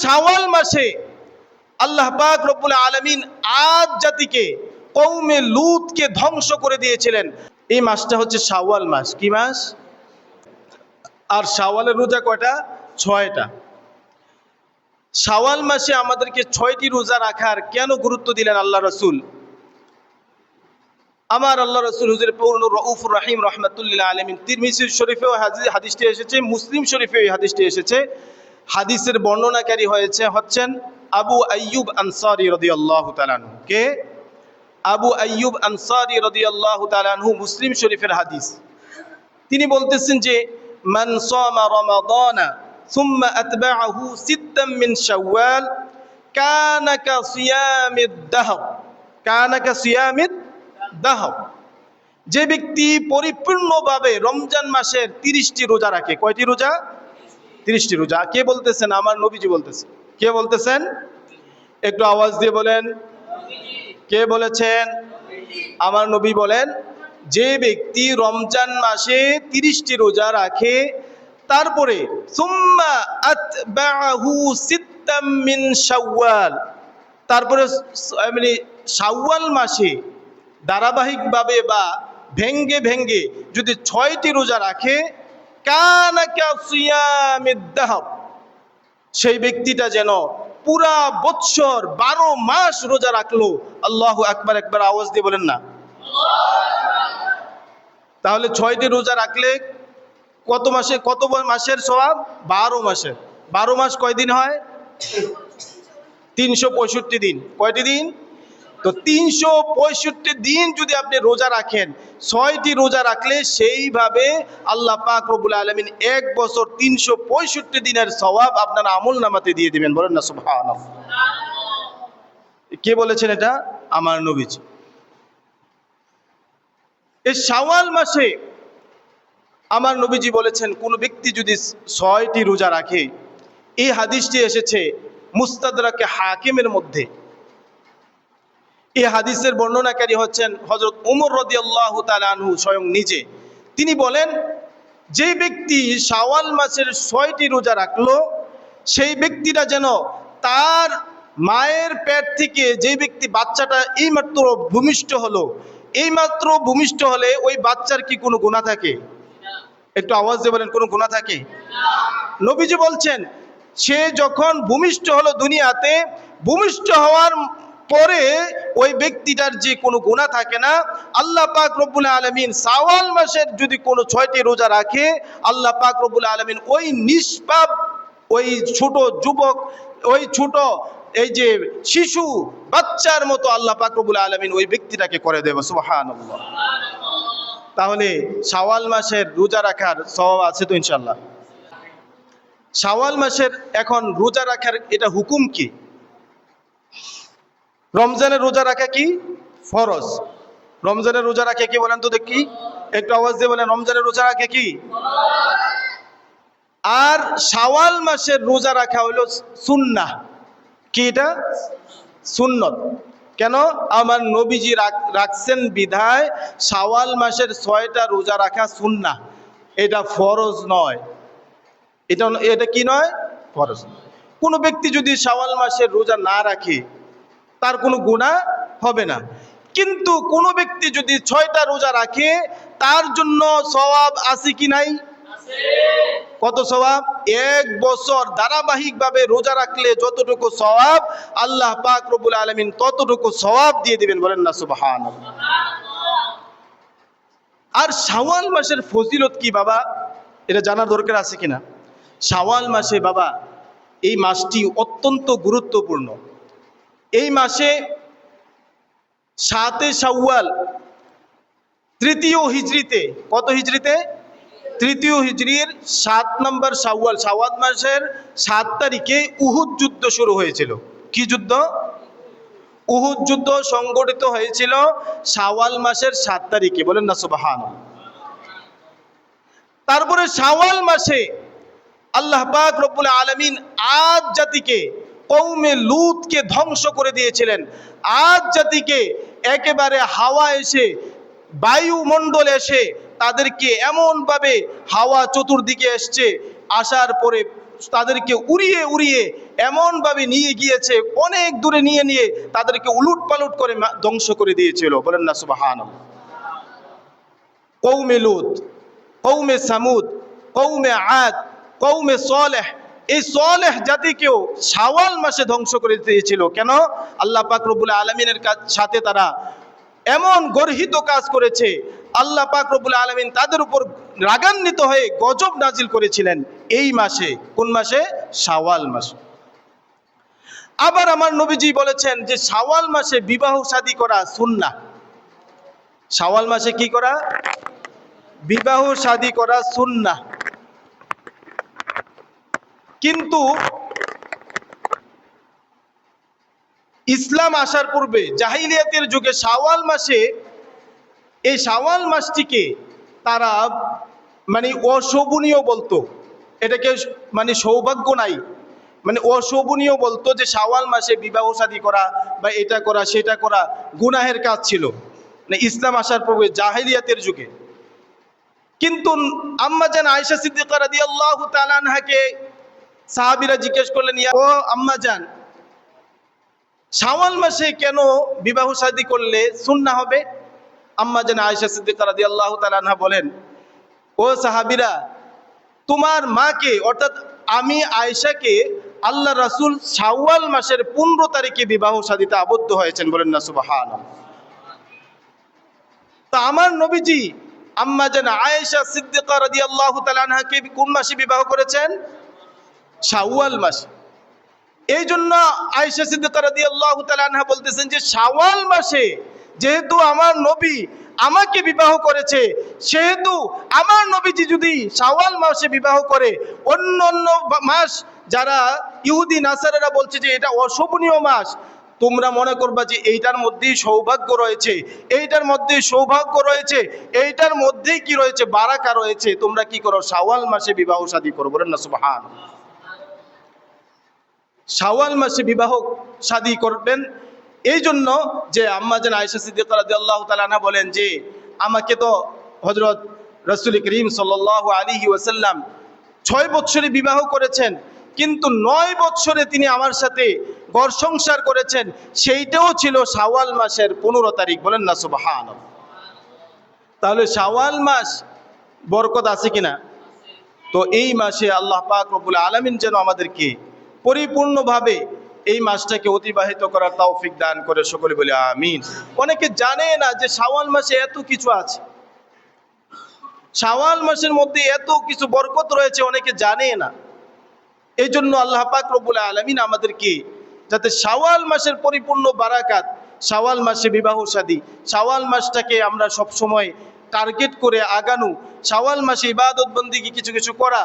শাওয়াল মাসে আল্লাহ পাক রব্বুল আলামিন আদ জাতিকে, কওমে লূতকে ধ্বংস করে দিয়েছিলেন। এই মাসটা হচ্ছে শাওয়াল মাস। কি মাস? আর শাওয়ালের রোজা কয়টা? 6টা। শাওয়াল মাসে আমাদেরকে 6টি রোজা রাখার কেন গুরুত্ব দিলেন আল্লাহ রাসূল? আমার আল্লাহ রাসূল হুজুর পূর্ণ রউফুর রহিম রাহমাতুল্লিল আলামিন, তিরমিজি শরীফেও হাদিসটি এসেছে, মুসলিম শরীফেও এই হাদিসটি এসেছে। হাদিসের বর্ণনাকারী হচ্ছেন আবু আইয়ুব আনসারী রাদিয়াল্লাহু তাআলা আনহু। কে? আবু আইয়ুব আনসারী রাদিয়াল্লাহু তাআলা আনহু, মুসলিম শরীফের হাদিস। তিনি বলতেছেন যে মান সামা রমাদানা সুম্মা আতবাআহু সিত্তাম মিন শাওয়াল কানা কা সিয়ামিদ দাহর, কানা কা সিয়ামিদ দাহর। যে ব্যক্তি পরিপূর্ণভাবে রমজান মাসের 30টি রোজা রাখে। কয়টি রোজা? 30টি রোজা। কে বলতেছেন? আমার নবীজি বলতেছেন। কে বলতেছেন? একটু আওয়াজ দিয়ে বলেন। কে বলেছেন? আমার নবী বলেন, যে ব্যক্তি রমজান মাসে 30টি রোজা রাখে, তারপরে সুম্মা আতবাআহু সিত্তাম মিন শাওয়াল, তারপরে মানে শাওয়াল মাসে ধারাবাহিকভাবে বা ভেঙ্গে ভেঙ্গে যদি 6টি রোজা রাখে, কানা কা সিয়ামিদ দাহর, সেই ব্যক্তিটা যেন পুরা বৎসর 12 মাস রোজা রাখলো। আল্লাহু আকবার। একবার আওয়াজ দিয়ে বলেন না। তাহলে 6টি রোজা রাখলে কত মাসে, কত মাসের সওয়াব? 12 মাসের। 12 মাস কয়দিন হয়? 365 দিন। কয়টি দিন? তো 365 দিন যদি আপনি রোজা রাখেন, 6টি রোজা রাখলে সেইভাবে আল্লাহ পাক রব্বুল আলামিন 1 বছর 365 দিনের সওয়াব আপনার আমল নামাতে দিয়ে দিবেন। বলেন না সুবহানাল্লাহ। কে বলেছেন এটা? আমার নবীজি। এই শাওয়াল মাসে আমার নবীজি বলেছেন, কোন ব্যক্তি যদি 6টি রোজা রাখে, এই হাদিসটি এসেছে মুস্তাদরাকে হাকিমের মধ্যে। এই হাদিসের বর্ণনাকারী হচ্ছেন হযরত ওমর রাদিয়াল্লাহু তাআলা আনহু স্বয়ং নিজে। তিনি বলেন, যে ব্যক্তি শাওয়াল মাসের 6টি রোজা রাখলো, সেই ব্যক্তিটা যেন তার মায়ের পেট থেকে যে ব্যক্তি বাচ্চাটা এইমাত্র ভূমিষ্ঠ হলো, এইমাত্র ভূমিষ্ঠ হলে ওই বাচ্চার কি কোনো গুনাহ থাকে? একটু আওয়াজ দিয়ে বলেন, কোনো গুনাহ থাকে? নবীজি বলছেন, সে যখন ভূমিষ্ঠ হলো দুনিয়াতে, ভূমিষ্ঠ হওয়ার পরে ওই ব্যক্তিটার যে কোনো গুনাহ থাকে না। আল্লাহ পাক রব্বুল আলামিন শাওয়াল মাসের যদি কোনো 6টি রোজা রাখে, আল্লাহ পাক রব্বুল আলামিন ওই নিষ্পাপ, ওই ছোট যুবক, ওই ছোট এই যে শিশু বাচ্চার মতো আল্লাহ পাক রব্বুল আলামিন ওই ব্যক্তিটাকে করে দেবে। সুবহানাল্লাহ। তাহলে শাওয়াল মাসের রোজা রাখার সওয়াব আছে তো ইনশাআল্লাহ। শাওয়াল মাসের এখন রোজা রাখার এটা হুকুম কি? রমজানের রোজা রাখা কি ফরজ? রমজানের রোজা রাখে কি বলেন তো দেখি? একটু আওয়াজ দিয়ে বলেন, রমজানের রোজা রাখে কি? আর শাওয়াল মাসের রোজা রাখা হলো সুন্নাহ। কি এটা? সুন্নত। কেন? আমার নবীজি রাখছেন বিধায় শাওয়াল মাসের 6টা রোজা রাখা সুন্নাহ, এটা ফরজ নয়। এটা কি নয়? ফরজ। কোনো ব্যক্তি যদি শাওয়াল মাসের রোজা না রাখে, তার কোনো গুনাহ হবে না। কিন্তু কোনো ব্যক্তি যদি 6টা রোজা রাখে, তার জন্য সওয়াব আছে কি নাই? কত সওয়াব? 1 বছর ধারাবাহিকভাবে রোজা রাখলে যতটুকু সওয়াব, আল্লাহ পাক রব্বুল আলামিন ততটুকু সওয়াব দিয়ে দিবেন। বলেন না সুবহানাল্লাহ। আর শাওয়াল মাসের ফজিলত কি বাবা, এটা জানার দরকার আছে কিনা? শাওয়াল মাসে বাবা, এই মাসটি অত্যন্ত গুরুত্বপূর্ণ। এই মাসে 7 শাওয়াল, 3য় হিজরিতে, কত হিজরিতে? 3য় হিজরির 7 নম্বর শাওয়াল, শাওয়াল মাসের 7 তারিখে উহুদ যুদ্ধ শুরু হয়েছিল। কি যুদ্ধ? উহুদ যুদ্ধ সংগঠিত হয়েছিল শাওয়াল মাসের 7 তারিখে। বলেন না সুবহানাল্লাহ। তারপরে শাওয়াল মাসে আল্লাহ পাক রব্বুল আলামিন আদ জাতিকে, কওমে লূতকে ধ্বংস করে দিয়েছিলেন। আদ জাতিকে একেবারে হাওয়া এসে, বায়ুমণ্ডল এসে তাদেরকে এমনভাবে হাওয়া চতুর্দিকে এসছে, আসার পরে তাদেরকে উড়িয়ে উড়িয়ে এমনভাবে নিয়ে গিয়েছে, অনেক দূরে নিয়ে নিয়ে তাদেরকে উলুট পালুট করে ধ্বংস করে দিয়েছিল। বলেন না সুবহানাল্লাহ। কওমে লূত, কওমে সামুদ, কওমে আদ, কওমে সালেহ, এই সালেহ জাতিকেও শাওয়াল মাসে ধ্বংস করে দিয়েছিল। কেন? আল্লাহ পাক রব্বুল আলামিনের সাথে তারা এমন গর্হিত কাজ করেছে, আল্লাহ পাক রব্বুল আলামিন তাদের উপর রাগান্বিত হয়ে গজব নাজিল করেছিলেন এই মাসে। কোন মাসে? শাওয়াল মাসে। আবার আমার নবীজি বলেছেন যে শাওয়াল মাসে বিবাহ শাদী করা সুন্নাহ। শাওয়াল মাসে কি করা? বিবাহ শাদী করা সুন্নাহ। কিন্তু ইসলাম আসার পূর্বে জাহিলিয়াতের যুগে শাওয়াল মাসে, এই শাওয়াল মাসটিকে তারা মানে অশোভনীয় বলতো, এটাকে মানে সৌভাগ্য নাই, মানে অশোভনীয় বলতো যে শাওয়াল মাসে বিবাহ শাদী করা বা এটা করা সেটা করা গুনাহের কাজ ছিল, মানে ইসলাম আসার পূর্বে জাহিলিয়াতের যুগে। কিন্তু আম্মা জান আয়েশা সিদ্দিকা রাদিয়াল্লাহু তাআলা আনহাকে সাহাবীরা জিজ্ঞেস করলেন, ও আম্মা জান, শাওয়াল মাসে কেন বিবাহ শাদী করলে সুন্নাহ হবে? আম্মা জান আয়েশা সিদ্দিকা রাদিয়াল্লাহু তাআলা আনহা বলেন, ও সাহাবীরা, তোমার মাকে অর্থাৎ আমি আয়েশাকে আল্লাহ রাসূল শাওয়াল মাসের 15 তারিখে বিবাহ শাদীতে আবদ্ধ হয়েছেন। বলেন না সুবহানাল্লাহ। তা আমার নবীজি আম্মা জান আয়েশা সিদ্দিকা রাদিয়াল্লাহু তাআলা আনহাকে কোন মাসে বিবাহ করেছেন? শাওয়াল মাসে। এই জন্য আয়েশা সিদ্দিকা রাদিয়াল্লাহু তাআলা আনহা বলতেছেন যে শাওয়াল মাসে যেহেতু আমার নবী আমাকে বিবাহ করেছে, সেহেতু আমার নবীজি যদি শাওয়াল মাসে বিবাহ করে, অন্য অন্য মাস যারা ইহুদি নাসারারা বলছে যে এটা অশোভনীয় মাস, তোমরা মনে করবা যে এইটার মধ্যেই সৌভাগ্য রয়েছে, এইটার মধ্যেই সৌভাগ্য রয়েছে, এইটার মধ্যেই কি রয়েছে? বারাকা রয়েছে। তোমরা কি করো? শাওয়াল মাসে বিবাহ শাদী করো। বলেন না সুবহানাল্লাহ। শাওয়াল মাসে বিবাহ শাদী করবেন এই জন্য যে আম্মা জান আয়েশা সিদ্দিকা রাদিয়াল্লাহু তাআলা আনহা বলেন যে আমাকে তো হযরত রাসূল করিম সাল্লাল্লাহু আলাইহি ওয়াসাল্লাম 6 বছরে বিবাহ করেছেন, কিন্তু 9 বছরে তিনি আমার সাথে ঘর সংসার করেছেন, সেইটাও ছিল শাওয়াল মাসের 15 তারিখ। বলেন না সুবহানাল্লাহ। তাহলে শাওয়াল মাস বরকত আছে কিনা? তো এই মাসে আল্লাহ পাক রব্বুল আলামিন যেন আমাদেরকে পরিপূর্ণভাবে এই মাসটাকে অতিবাহিত করার তৌফিক দান করে, সকলে বলে আমিন। অনেকে জানে না যে শাওয়াল মাসে এত কিছু আছে, শাওয়াল মাসের মধ্যে এত কিছু বরকত রয়েছে, অনেকে জানে না। এই জন্য আল্লাহ পাক রব্বুল আলামিন আমাদেরকে যাতে শাওয়াল মাসের পরিপূর্ণ বারাকাত, শাওয়াল মাসে বিবাহ শাদী, শাওয়াল মাসটাকে আমরা সব সময় টার্গেট করে আগানো, শাওয়াল মাসে ইবাদত বন্দেগী কিছু কিছু করা,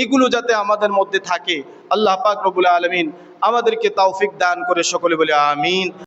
এগুলো যাতে আমাদের মধ্যে থাকে, আল্লাহ পাক রব্বুল আলামিন আমাদেরকে তৌফিক দান করে, সকলে বলে আমিন।